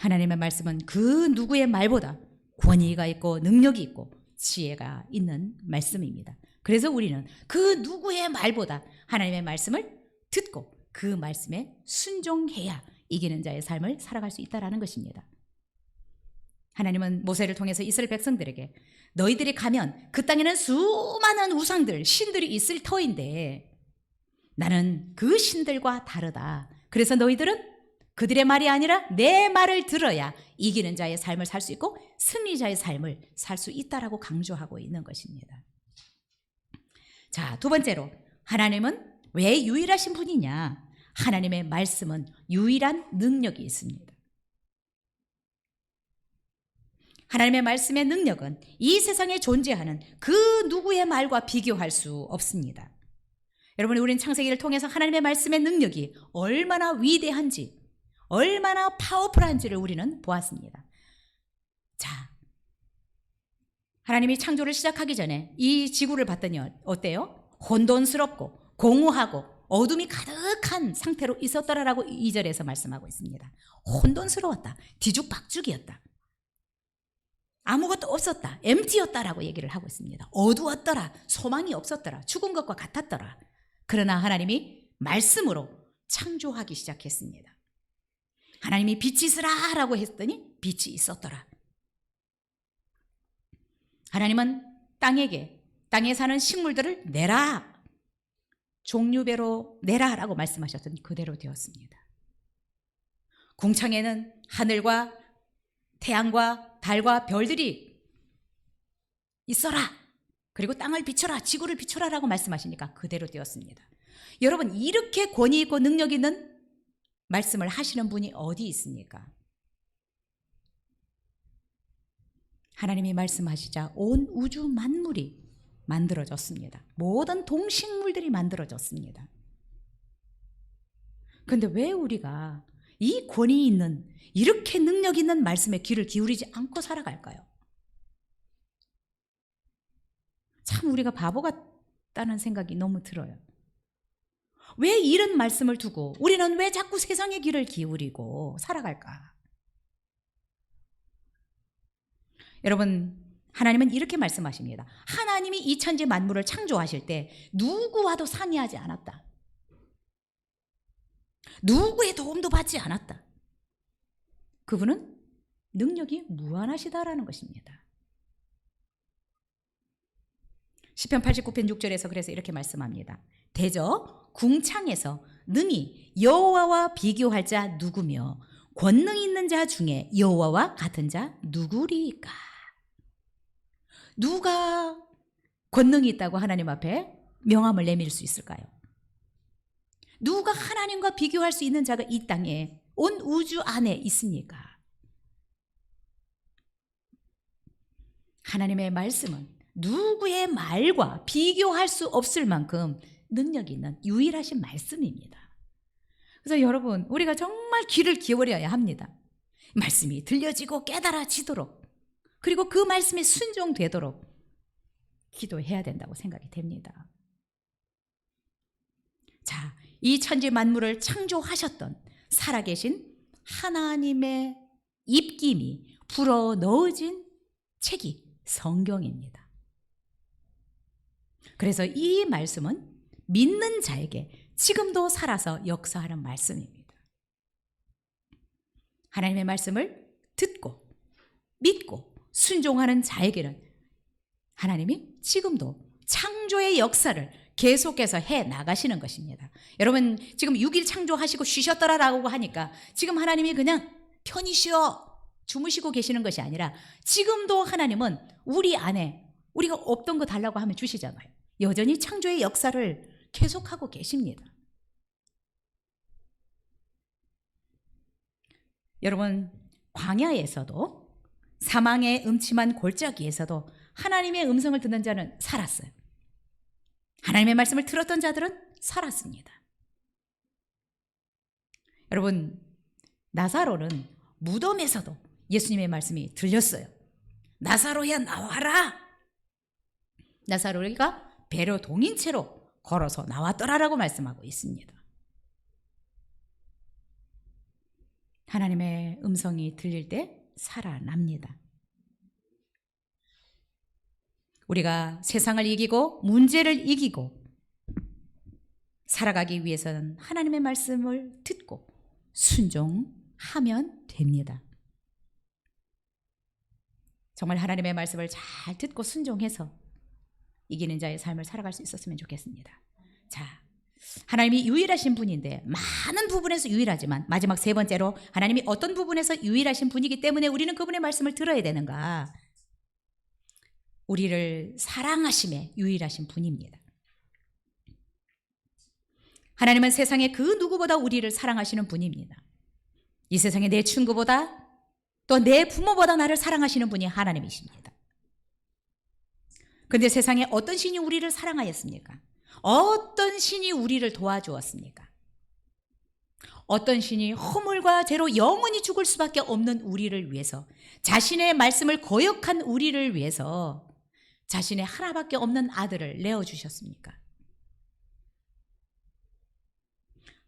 하나님의 말씀은 그 누구의 말보다 권위가 있고 능력이 있고 지혜가 있는 말씀입니다. 그래서 우리는 그 누구의 말보다 하나님의 말씀을 듣고 그 말씀에 순종해야 이기는 자의 삶을 살아갈 수 있다는 것입니다. 하나님은 모세를 통해서 이스라엘 백성들에게 너희들이 가면 그 땅에는 수많은 우상들, 신들이 있을 터인데 나는 그 신들과 다르다. 그래서 너희들은 그들의 말이 아니라 내 말을 들어야 이기는 자의 삶을 살 수 있고 승리자의 삶을 살 수 있다라고 강조하고 있는 것입니다. 자, 두 번째로 하나님은 왜 유일하신 분이냐? 하나님의 말씀은 유일한 능력이 있습니다. 하나님의 말씀의 능력은 이 세상에 존재하는 그 누구의 말과 비교할 수 없습니다. 여러분, 우리는 창세기를 통해서 하나님의 말씀의 능력이 얼마나 위대한지, 얼마나 파워풀한지를 우리는 보았습니다. 자, 하나님이 창조를 시작하기 전에 이 지구를 봤더니 어때요? 혼돈스럽고 공허하고 어둠이 가득한 상태로 있었더라라고 2절에서 말씀하고 있습니다. 혼돈스러웠다. 뒤죽박죽이었다. 아무것도 없었다. 엠티였다라고 얘기를 하고 있습니다. 어두웠더라. 소망이 없었더라. 죽은 것과 같았더라. 그러나 하나님이 말씀으로 창조하기 시작했습니다. 하나님이 빛이 있으라라고 했더니 빛이 있었더라. 하나님은 땅에 사는 식물들을 내라. 종류별로 내라라고 말씀하셨더니 그대로 되었습니다. 궁창에는 하늘과 태양과 달과 별들이 있어라. 그리고 땅을 비춰라, 지구를 비춰라라고 말씀하시니까 그대로 되었습니다. 여러분, 이렇게 권위 있고 능력 있는 말씀을 하시는 분이 어디 있습니까? 하나님이 말씀하시자 온 우주 만물이 만들어졌습니다. 모든 동식물들이 만들어졌습니다. 그런데 왜 우리가 이 권위 있는, 이렇게 능력 있는 말씀에 귀를 기울이지 않고 살아갈까요? 참 우리가 바보 같다는 생각이 너무 들어요. 왜 이런 말씀을 두고 우리는 왜 자꾸 세상의 귀를 기울이고 살아갈까? 여러분, 하나님은 이렇게 말씀하십니다. 하나님이 이 천지 만물을 창조하실 때 누구와도 상의하지 않았다. 누구의 도움도 받지 않았다. 그분은 능력이 무한하시다라는 것입니다. 시편 89편 6절에서 그래서 이렇게 말씀합니다. 대저 궁창에서 능히 여호와와 비교할 자 누구며 권능 있는 자 중에 여호와와 같은 자 누구리까? 누가 권능이 있다고 하나님 앞에 명함을 내밀 수 있을까요? 누가 하나님과 비교할 수 있는 자가 이 땅에, 온 우주 안에 있습니까? 하나님의 말씀은 누구의 말과 비교할 수 없을 만큼 능력이 있는 유일하신 말씀입니다. 그래서 여러분, 우리가 정말 귀를 기울여야 합니다. 말씀이 들려지고 깨달아지도록, 그리고 그 말씀에 순종되도록 기도해야 된다고 생각이 됩니다. 자, 이 천지 만물을 창조하셨던 살아계신 하나님의 입김이 불어 넣어진 책이 성경입니다. 그래서 이 말씀은 믿는 자에게 지금도 살아서 역사하는 말씀입니다. 하나님의 말씀을 듣고 믿고 순종하는 자에게는 하나님이 지금도 창조의 역사를 계속해서 해 나가시는 것입니다. 여러분, 지금 6일 창조하시고 쉬셨더라라고 하니까 지금 하나님이 그냥 편히 쉬어 주무시고 계시는 것이 아니라 지금도 하나님은 우리 안에 우리가 없던 거 달라고 하면 주시잖아요. 여전히 창조의 역사를 계속하고 계십니다. 여러분, 광야에서도 사망의 음침한 골짜기에서도 하나님의 음성을 듣는 자는 살았어요. 하나님의 말씀을 들었던 자들은 살았습니다. 여러분, 나사로는 무덤에서도 예수님의 말씀이 들렸어요. 나사로야 나와라. 나사로가 배로 동인 채로 걸어서 나왔더라라고 말씀하고 있습니다. 하나님의 음성이 들릴 때 살아납니다. 우리가 세상을 이기고 문제를 이기고 살아가기 위해서는 하나님의 말씀을 듣고 순종하면 됩니다. 정말 하나님의 말씀을 잘 듣고 순종해서 이기는 자의 삶을 살아갈 수 있었으면 좋겠습니다. 자, 하나님이 유일하신 분인데 많은 부분에서 유일하지만 마지막 세 번째로 하나님이 어떤 부분에서 유일하신 분이기 때문에 우리는 그분의 말씀을 들어야 되는가? 우리를 사랑하심에 유일하신 분입니다. 하나님은 세상의 그 누구보다 우리를 사랑하시는 분입니다. 이 세상의 내 친구보다 또 내 부모보다 나를 사랑하시는 분이 하나님이십니다. 그런데 세상에 어떤 신이 우리를 사랑하였습니까? 어떤 신이 우리를 도와주었습니까? 어떤 신이 허물과 죄로 영원히 죽을 수밖에 없는 우리를 위해서, 자신의 말씀을 거역한 우리를 위해서 자신의 하나밖에 없는 아들을 내어주셨습니까?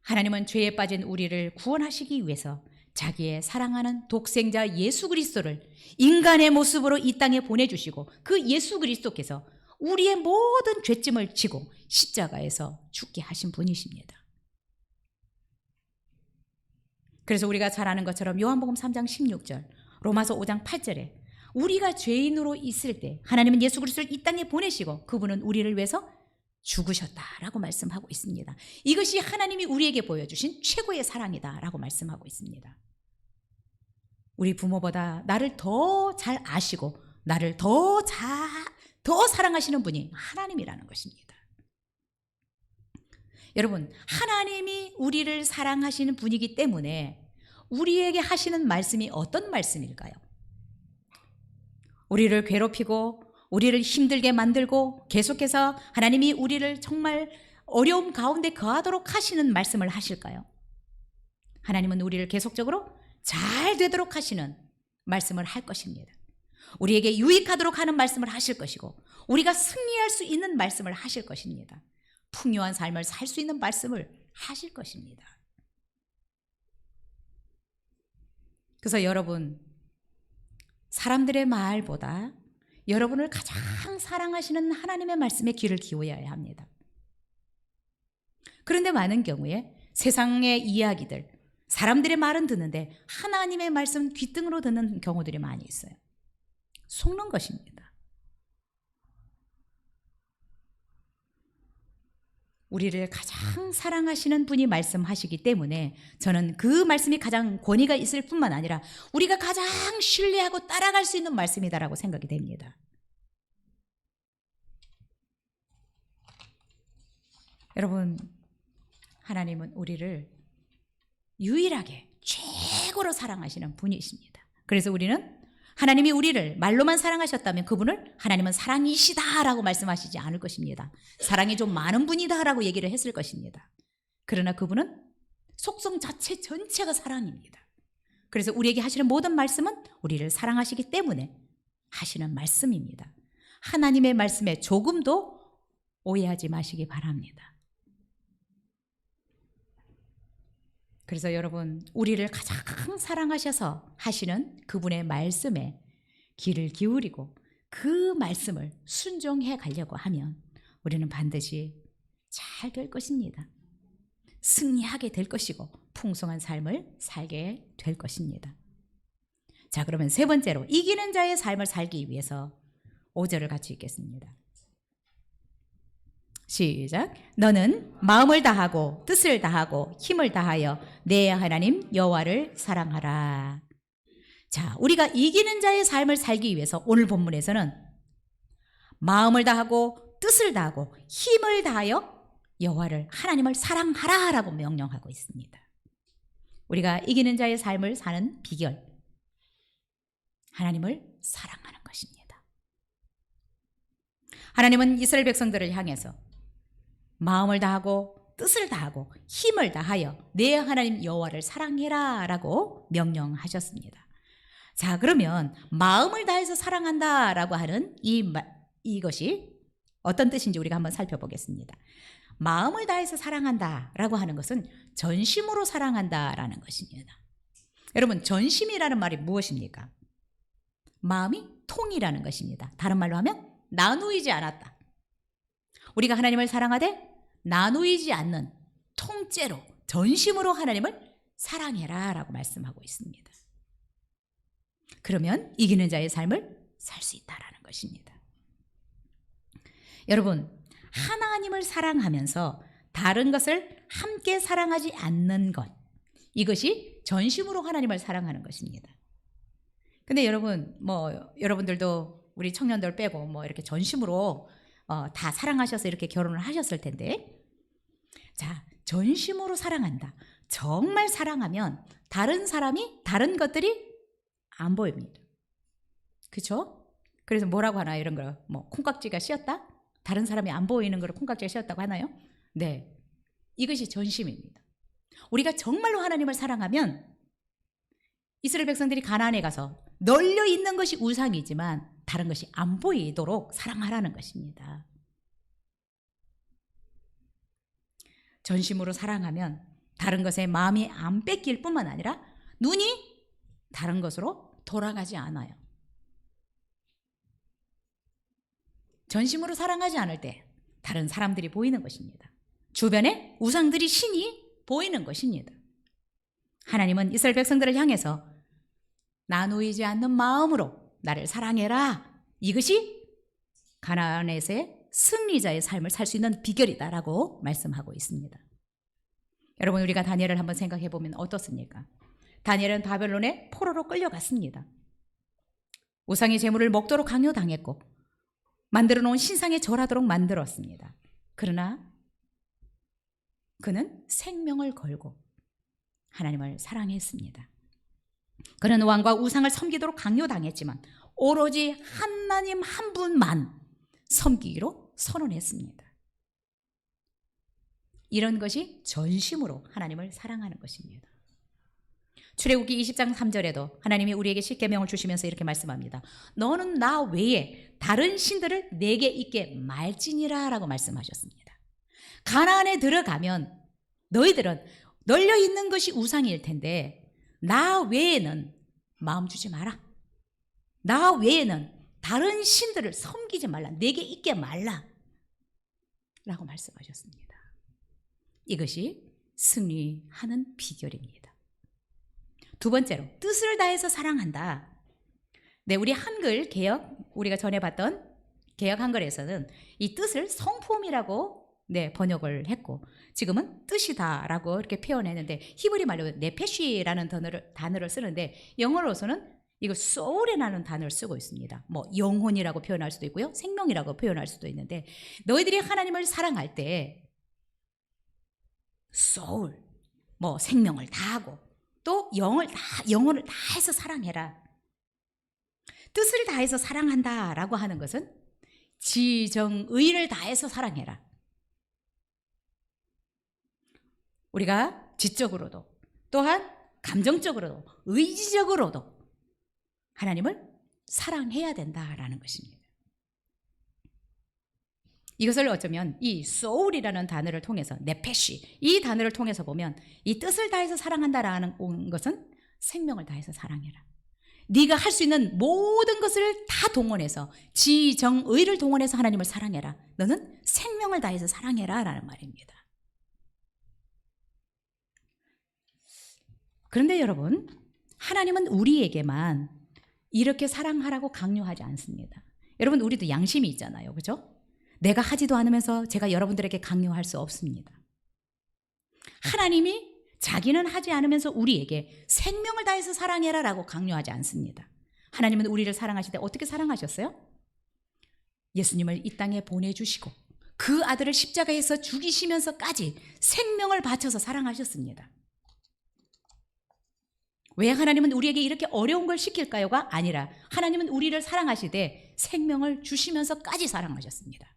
하나님은 죄에 빠진 우리를 구원하시기 위해서 자기의 사랑하는 독생자 예수 그리스도를 인간의 모습으로 이 땅에 보내주시고 그 예수 그리스도께서 우리의 모든 죄짐을 지고 십자가에서 죽게 하신 분이십니다. 그래서 우리가 잘 아는 것처럼 요한복음 3장 16절, 로마서 5장 8절에 우리가 죄인으로 있을 때 하나님은 예수 그리스도를 이 땅에 보내시고 그분은 우리를 위해서 죽으셨다라고 말씀하고 있습니다. 이것이 하나님이 우리에게 보여주신 최고의 사랑이다라고 말씀하고 있습니다. 우리 부모보다 나를 더 잘 아시고 나를 더 사랑하시는 분이 하나님이라는 것입니다. 여러분, 하나님이 우리를 사랑하시는 분이기 때문에 우리에게 하시는 말씀이 어떤 말씀일까요? 우리를 괴롭히고 우리를 힘들게 만들고 계속해서 하나님이 우리를 정말 어려움 가운데 거하도록 하시는 말씀을 하실까요? 하나님은 우리를 계속적으로 잘 되도록 하시는 말씀을 할 것입니다. 우리에게 유익하도록 하는 말씀을 하실 것이고 우리가 승리할 수 있는 말씀을 하실 것입니다. 풍요한 삶을 살 수 있는 말씀을 하실 것입니다. 그래서 여러분, 사람들의 말보다 여러분을 가장 사랑하시는 하나님의 말씀에 귀를 기울여야 합니다. 그런데 많은 경우에 세상의 이야기들, 사람들의 말은 듣는데 하나님의 말씀 귓등으로 듣는 경우들이 많이 있어요. 속는 것입니다. 우리를 가장 사랑하시는 분이 말씀하시기 때문에 저는 그 말씀이 가장 권위가 있을 뿐만 아니라 우리가 가장 신뢰하고 따라갈 수 있는 말씀이다라고 생각이 됩니다. 여러분, 하나님은 우리를 유일하게 최고로 사랑하시는 분이십니다. 그래서 우리는 하나님이 우리를 말로만 사랑하셨다면 그분을 하나님은 사랑이시다라고 말씀하시지 않을 것입니다. 사랑이 좀 많은 분이다라고 얘기를 했을 것입니다. 그러나 그분은 속성 자체 전체가 사랑입니다. 그래서 우리에게 하시는 모든 말씀은 우리를 사랑하시기 때문에 하시는 말씀입니다. 하나님의 말씀에 조금도 오해하지 마시기 바랍니다. 그래서 여러분, 우리를 가장 사랑하셔서 하시는 그분의 말씀에 귀를 기울이고 그 말씀을 순종해 가려고 하면 우리는 반드시 잘 될 것입니다. 승리하게 될 것이고 풍성한 삶을 살게 될 것입니다. 자, 그러면 세 번째로 이기는 자의 삶을 살기 위해서 5절을 같이 읽겠습니다. 시작. 너는 마음을 다하고 뜻을 다하고 힘을 다하여 내 하나님 여호와를 사랑하라. 자, 우리가 이기는 자의 삶을 살기 위해서 오늘 본문에서는 마음을 다하고 뜻을 다하고 힘을 다하여 여호와를, 하나님을 사랑하라라고 명령하고 있습니다. 우리가 이기는 자의 삶을 사는 비결, 하나님을 사랑하는 것입니다. 하나님은 이스라엘 백성들을 향해서 마음을 다하고 뜻을 다하고 힘을 다하여 내 하나님 여호와를 사랑해라 라고 명령하셨습니다. 자, 그러면 마음을 다해서 사랑한다라고 하는 이것이 어떤 뜻인지 우리가 한번 살펴보겠습니다. 마음을 다해서 사랑한다라고 하는 것은 전심으로 사랑한다라는 것입니다. 여러분, 전심이라는 말이 무엇입니까? 마음이 통이라는 것입니다. 다른 말로 하면 나누이지 않았다. 우리가 하나님을 사랑하되 나누이지 않는 통째로 전심으로 하나님을 사랑해라 라고 말씀하고 있습니다. 그러면 이기는 자의 삶을 살 수 있다라는 것입니다. 여러분, 하나님을 사랑하면서 다른 것을 함께 사랑하지 않는 것, 이것이 전심으로 하나님을 사랑하는 것입니다. 근데 여러분, 여러분들도 우리 청년들 빼고 이렇게 전심으로 다 사랑하셔서 이렇게 결혼을 하셨을 텐데, 자, 전심으로 사랑한다. 정말 사랑하면 다른 사람이, 다른 것들이 안 보입니다. 그렇죠? 그래서 뭐라고 하나요? 이런 거, 콩깍지가 씌었다? 다른 사람이 안 보이는 걸 콩깍지가 씌었다고 하나요? 네, 이것이 전심입니다. 우리가 정말로 하나님을 사랑하면 이스라엘 백성들이 가나안에 가서 널려 있는 것이 우상이지만 다른 것이 안 보이도록 사랑하라는 것입니다. 전심으로 사랑하면 다른 것에 마음이 안 뺏길 뿐만 아니라 눈이 다른 것으로 돌아가지 않아요. 전심으로 사랑하지 않을 때 다른 사람들이 보이는 것입니다. 주변에 우상들이, 신이 보이는 것입니다. 하나님은 이스라엘 백성들을 향해서 나누이지 않는 마음으로 나를 사랑해라, 이것이 가나안에서의 승리자의 삶을 살 수 있는 비결이다라고 말씀하고 있습니다. 여러분, 우리가 다니엘을 한번 생각해 보면 어떻습니까? 다니엘은 바벨론에 포로로 끌려갔습니다. 우상의 제물을 먹도록 강요당했고 만들어 놓은 신상에 절하도록 만들었습니다. 그러나 그는 생명을 걸고 하나님을 사랑했습니다. 그는 왕과 우상을 섬기도록 강요당했지만 오로지 하나님 한 분만 섬기기로 선언했습니다. 이런 것이 전심으로 하나님을 사랑하는 것입니다. 출애굽기 20장 3절에도 하나님이 우리에게 십계명을 주시면서 이렇게 말씀합니다. 너는 나 외에 다른 신들을 내게 있게 말지니라 라고 말씀하셨습니다. 가나안에 들어가면 너희들은 널려 있는 것이 우상일 텐데 나 외에는 마음 주지 마라. 나 외에는 다른 신들을 섬기지 말라. 내게 있게 말라 라고 말씀하셨습니다. 이것이 승리하는 비결입니다. 두 번째로, 뜻을 다해서 사랑한다. 네, 우리 한글 개역, 우리가 전에 봤던 개역 한글에서는 이 뜻을 성품이라고 번역을 했고 지금은 뜻이다라고 이렇게 표현했는데 히브리 말로 네페쉬라는 단어를 쓰는데 영어로서는 이거 soul이라는 단어를 쓰고 있습니다. 영혼이라고 표현할 수도 있고요, 생명이라고 표현할 수도 있는데 너희들이 하나님을 사랑할 때 soul, 생명을 다하고 또 영혼을 다해서 사랑해라. 뜻을 다해서 사랑한다라고 하는 것은 지정의를 다해서 사랑해라. 우리가 지적으로도 또한 감정적으로도 의지적으로도 하나님을 사랑해야 된다라는 것입니다. 이것을 어쩌면 이 soul이라는 단어를 통해서, 네페쉬, 이 단어를 통해서 보면 이 뜻을 다해서 사랑한다라는 것은 생명을 다해서 사랑해라. 네가 할 수 있는 모든 것을 다 동원해서 지정의를 동원해서 하나님을 사랑해라. 너는 생명을 다해서 사랑해라 라는 말입니다. 그런데 여러분, 하나님은 우리에게만 이렇게 사랑하라고 강요하지 않습니다. 여러분, 우리도 양심이 있잖아요. 그렇죠? 내가 하지도 않으면서 제가 여러분들에게 강요할 수 없습니다. 하나님이 자기는 하지 않으면서 우리에게 생명을 다해서 사랑해라 라고 강요하지 않습니다. 하나님은 우리를 사랑하실 때 어떻게 사랑하셨어요? 예수님을 이 땅에 보내주시고 그 아들을 십자가에서 죽이시면서까지 생명을 바쳐서 사랑하셨습니다. 왜 하나님은 우리에게 이렇게 어려운 걸 시킬까요가 아니라 하나님은 우리를 사랑하시되 생명을 주시면서까지 사랑하셨습니다.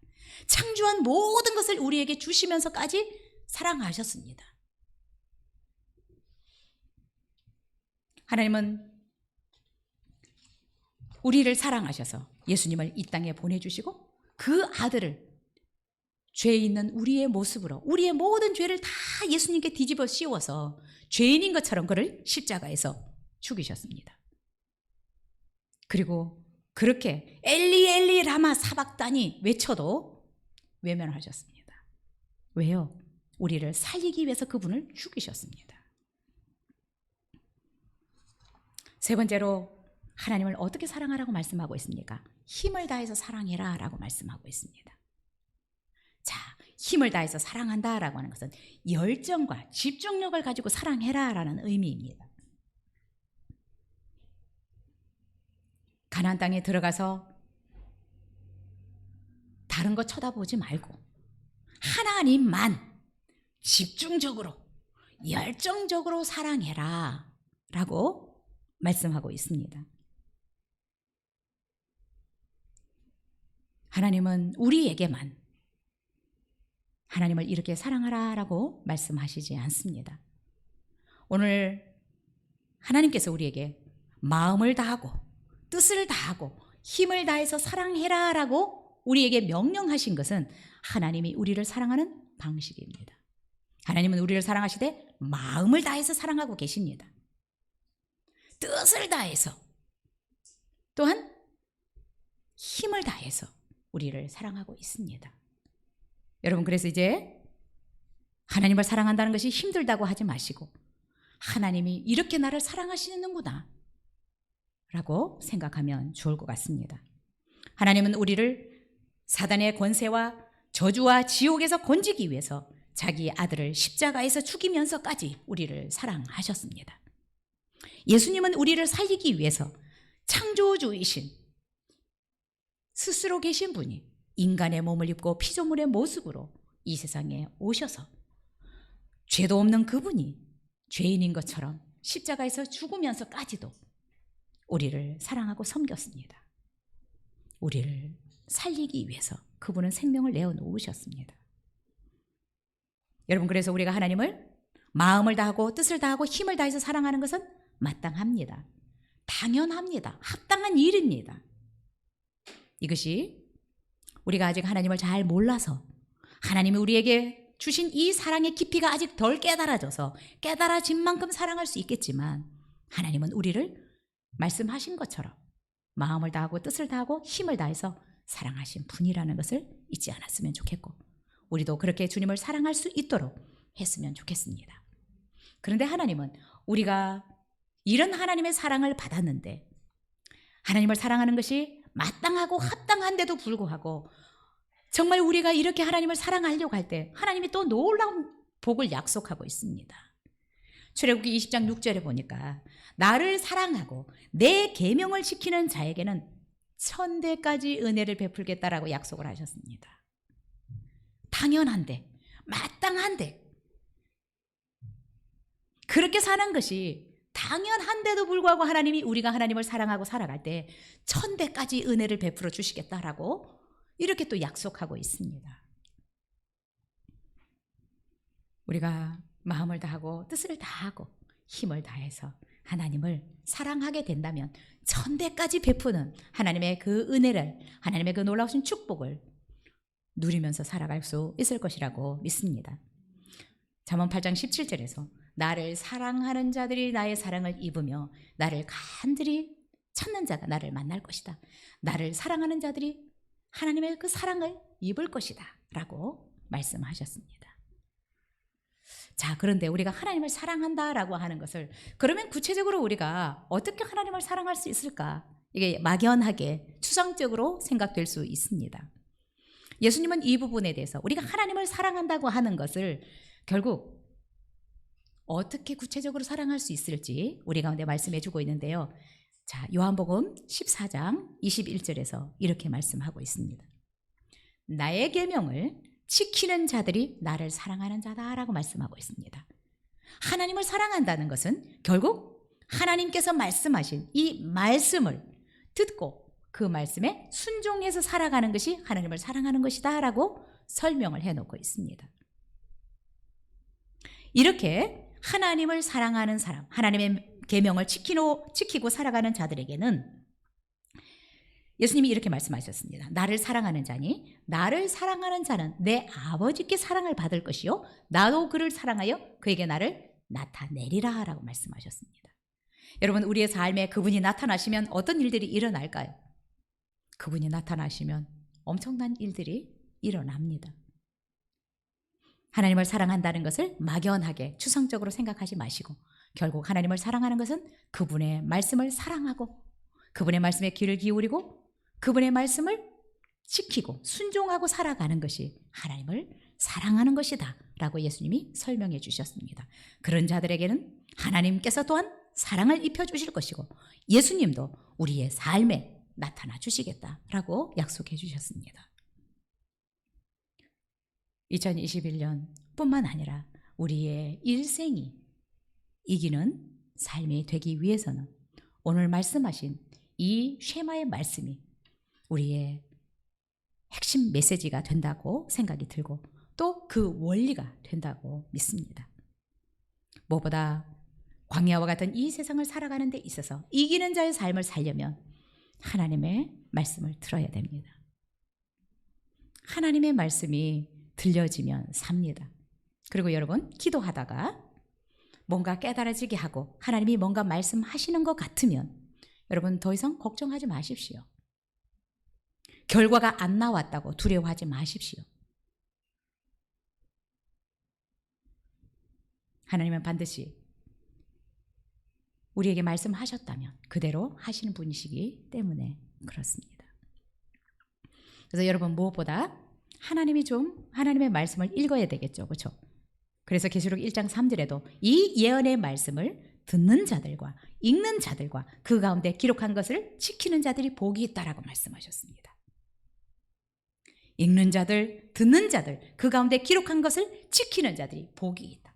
창조한 모든 것을 우리에게 주시면서까지 사랑하셨습니다. 하나님은 우리를 사랑하셔서 예수님을 이 땅에 보내주시고 그 아들을 죄 있는 우리의 모습으로 우리의 모든 죄를 다 예수님께 뒤집어 씌워서 죄인인 것처럼 그를 십자가에서 죽이셨습니다. 그리고 그렇게 엘리 엘리 라마 사박다니 외쳐도 외면하셨습니다. 왜요? 우리를 살리기 위해서 그분을 죽이셨습니다. 세 번째로 하나님을 어떻게 사랑하라고 말씀하고 있습니까? 힘을 다해서 사랑해라 라고 말씀하고 있습니다. 자, 힘을 다해서 사랑한다라고 하는 것은 열정과 집중력을 가지고 사랑해라 라는 의미입니다. 가나안 땅에 들어가서 다른 거 쳐다보지 말고 하나님만 집중적으로 열정적으로 사랑해라 라고 말씀하고 있습니다. 하나님은 우리에게만 하나님을 이렇게 사랑하라 라고 말씀하시지 않습니다. 오늘 하나님께서 우리에게 마음을 다하고 뜻을 다하고 힘을 다해서 사랑해라 라고 우리에게 명령하신 것은 하나님이 우리를 사랑하는 방식입니다. 하나님은 우리를 사랑하시되 마음을 다해서 사랑하고 계십니다. 뜻을 다해서 또한 힘을 다해서 우리를 사랑하고 있습니다. 여러분, 그래서 이제 하나님을 사랑한다는 것이 힘들다고 하지 마시고 하나님이 이렇게 나를 사랑하시는구나 라고 생각하면 좋을 것 같습니다. 하나님은 우리를 사단의 권세와 저주와 지옥에서 건지기 위해서 자기 아들을 십자가에서 죽이면서까지 우리를 사랑하셨습니다. 예수님은 우리를 살리기 위해서 창조주이신 스스로 계신 분이 인간의 몸을 입고 피조물의 모습으로 이 세상에 오셔서 죄도 없는 그분이 죄인인 것처럼 십자가에서 죽으면서까지도 우리를 사랑하고 섬겼습니다. 우리를 살리기 위해서 그분은 생명을 내어놓으셨습니다. 여러분, 그래서 우리가 하나님을 마음을 다하고 뜻을 다하고 힘을 다해서 사랑하는 것은 마땅합니다. 당연합니다. 합당한 일입니다. 이것이 우리가 아직 하나님을 잘 몰라서 하나님이 우리에게 주신 이 사랑의 깊이가 아직 덜 깨달아져서 깨달아진 만큼 사랑할 수 있겠지만 하나님은 우리를 말씀하신 것처럼 마음을 다하고 뜻을 다하고 힘을 다해서 사랑하신 분이라는 것을 잊지 않았으면 좋겠고 우리도 그렇게 주님을 사랑할 수 있도록 했으면 좋겠습니다. 그런데 하나님은 우리가 이런 하나님의 사랑을 받았는데 하나님을 사랑하는 것이 마땅하고 합당한데도 불구하고 정말 우리가 이렇게 하나님을 사랑하려고 할 때 하나님이 또 놀라운 복을 약속하고 있습니다. 출애굽기 20장 6절에 보니까 나를 사랑하고 내 계명을 지키는 자에게는 1000대까지 은혜를 베풀겠다라고 약속을 하셨습니다. 당연한데 마땅한데 그렇게 사는 것이 당연한데도 불구하고 하나님이 우리가 하나님을 사랑하고 살아갈 때 1000대까지 은혜를 베풀어 주시겠다라고 이렇게 또 약속하고 있습니다. 우리가 마음을 다하고 뜻을 다하고 힘을 다해서 하나님을 사랑하게 된다면 1000대까지 베푸는 하나님의 그 은혜를 하나님의 그 놀라우신 축복을 누리면서 살아갈 수 있을 것이라고 믿습니다. 잠언 8장 17절에서 나를 사랑하는 자들이 나의 사랑을 입으며 나를 간절히 찾는 자가 나를 만날 것이다. 나를 사랑하는 자들이 하나님의 그 사랑을 입을 것이다 라고 말씀하셨습니다. 자, 그런데 우리가 하나님을 사랑한다라고 하는 것을 그러면 구체적으로 우리가 어떻게 하나님을 사랑할 수 있을까? 이게 막연하게 추상적으로 생각될 수 있습니다. 예수님은 이 부분에 대해서 우리가 하나님을 사랑한다고 하는 것을 결국 어떻게 구체적으로 사랑할 수 있을지 우리 가운데 말씀해 주고 있는데요. 자, 요한복음 14장 21절에서 이렇게 말씀하고 있습니다. 나의 계명을 지키는 자들이 나를 사랑하는 자다라고 말씀하고 있습니다. 하나님을 사랑한다는 것은 결국 하나님께서 말씀하신 이 말씀을 듣고 그 말씀에 순종해서 살아가는 것이 하나님을 사랑하는 것이다 라고 설명을 해놓고 있습니다. 이렇게 하나님을 사랑하는 사람, 하나님의 계명을 지키고 살아가는 자들에게는 예수님이 이렇게 말씀하셨습니다. 나를 사랑하는 자니 나를 사랑하는 자는 내 아버지께 사랑을 받을 것이요 나도 그를 사랑하여 그에게 나를 나타내리라 라고 말씀하셨습니다. 여러분, 우리의 삶에 그분이 나타나시면 어떤 일들이 일어날까요? 그분이 나타나시면 엄청난 일들이 일어납니다. 하나님을 사랑한다는 것을 막연하게 추상적으로 생각하지 마시고 결국 하나님을 사랑하는 것은 그분의 말씀을 사랑하고 그분의 말씀에 귀를 기울이고 그분의 말씀을 지키고 순종하고 살아가는 것이 하나님을 사랑하는 것이다 라고 예수님이 설명해 주셨습니다. 그런 자들에게는 하나님께서 또한 사랑을 입혀주실 것이고 예수님도 우리의 삶에 나타나 주시겠다라고 약속해 주셨습니다. 2021년 뿐만 아니라 우리의 일생이 이기는 삶이 되기 위해서는 오늘 말씀하신 이 쉐마의 말씀이 우리의 핵심 메시지가 된다고 생각이 들고 또 그 원리가 된다고 믿습니다. 무엇보다 광야와 같은 이 세상을 살아가는 데 있어서 이기는 자의 삶을 살려면 하나님의 말씀을 들어야 됩니다. 하나님의 말씀이 들려지면 삽니다. 그리고 여러분, 기도하다가 뭔가 깨달아지게 하고 하나님이 뭔가 말씀하시는 것 같으면 여러분 더 이상 걱정하지 마십시오. 결과가 안 나왔다고 두려워하지 마십시오. 하나님은 반드시 우리에게 말씀하셨다면 그대로 하시는 분이시기 때문에 그렇습니다. 그래서 여러분 무엇보다 하나님의 말씀을 읽어야 되겠죠. 그렇죠? 그래서 계시록 1장 3절에도 이 예언의 말씀을 듣는 자들과 읽는 자들과 그 가운데 기록한 것을 지키는 자들이 복이 있다라고 말씀하셨습니다. 읽는 자들, 듣는 자들, 그 가운데 기록한 것을 지키는 자들이 복이 있다.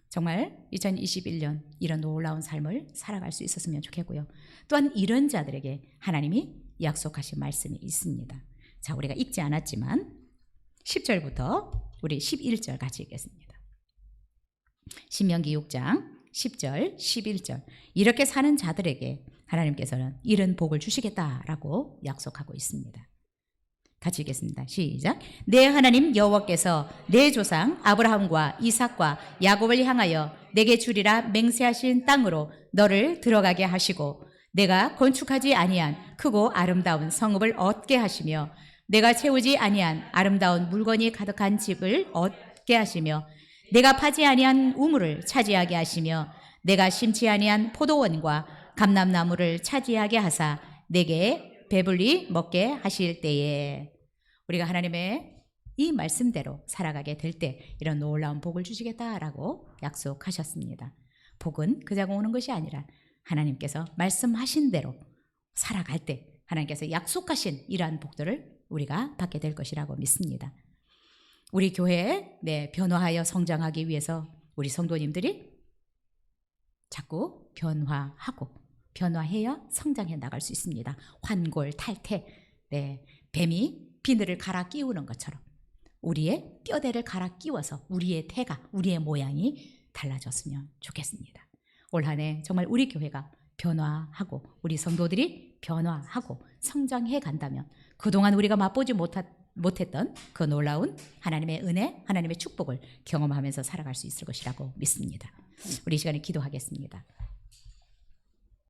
정말 2021년 이런 놀라운 삶을 살아갈 수 있었으면 좋겠고요. 또한 이런 자들에게 하나님이 약속하신 말씀이 있습니다. 자, 우리가 읽지 않았지만 10절부터 우리 11절 같이 읽겠습니다. 신명기 6장 10절, 11절. 이렇게 사는 자들에게 하나님께서는 이런 복을 주시겠다라고 약속하고 있습니다. 같이 읽겠습니다. 시작. 내 하나님 여호와께서 내 조상 아브라함과 이삭과 야곱을 향하여 내게 주리라 맹세하신 땅으로 너를 들어가게 하시고 내가 건축하지 아니한 크고 아름다운 성읍을 얻게 하시며 내가 채우지 아니한 아름다운 물건이 가득한 집을 얻게 하시며 내가 파지 아니한 우물을 차지하게 하시며 내가 심지 아니한 포도원과 감람나무를 차지하게 하사 내게 배불리 먹게 하실 때에 우리가 하나님의 이 말씀대로 살아가게 될 때 이런 놀라운 복을 주시겠다라고 약속하셨습니다. 복은 그냥 오는 것이 아니라 하나님께서 말씀하신 대로 살아갈 때 하나님께서 약속하신 이러한 복들을 우리가 받게 될 것이라고 믿습니다. 우리 교회에 변화하여 성장하기 위해서 우리 성도님들이 자꾸 변화해야 성장해 나갈 수 있습니다. 환골, 탈태, 뱀이 비늘을 갈아 끼우는 것처럼 우리의 뼈대를 갈아 끼워서 우리의 태가, 우리의 모양이 달라졌으면 좋겠습니다. 올 한 해 정말 우리 교회가 변화하고 우리 성도들이 변화하고 성장해 간다면 그동안 우리가 맛보지 못했던 그 놀라운 하나님의 은혜, 하나님의 축복을 경험하면서 살아갈 수 있을 것이라고 믿습니다. 우리 이 시간에 기도하겠습니다.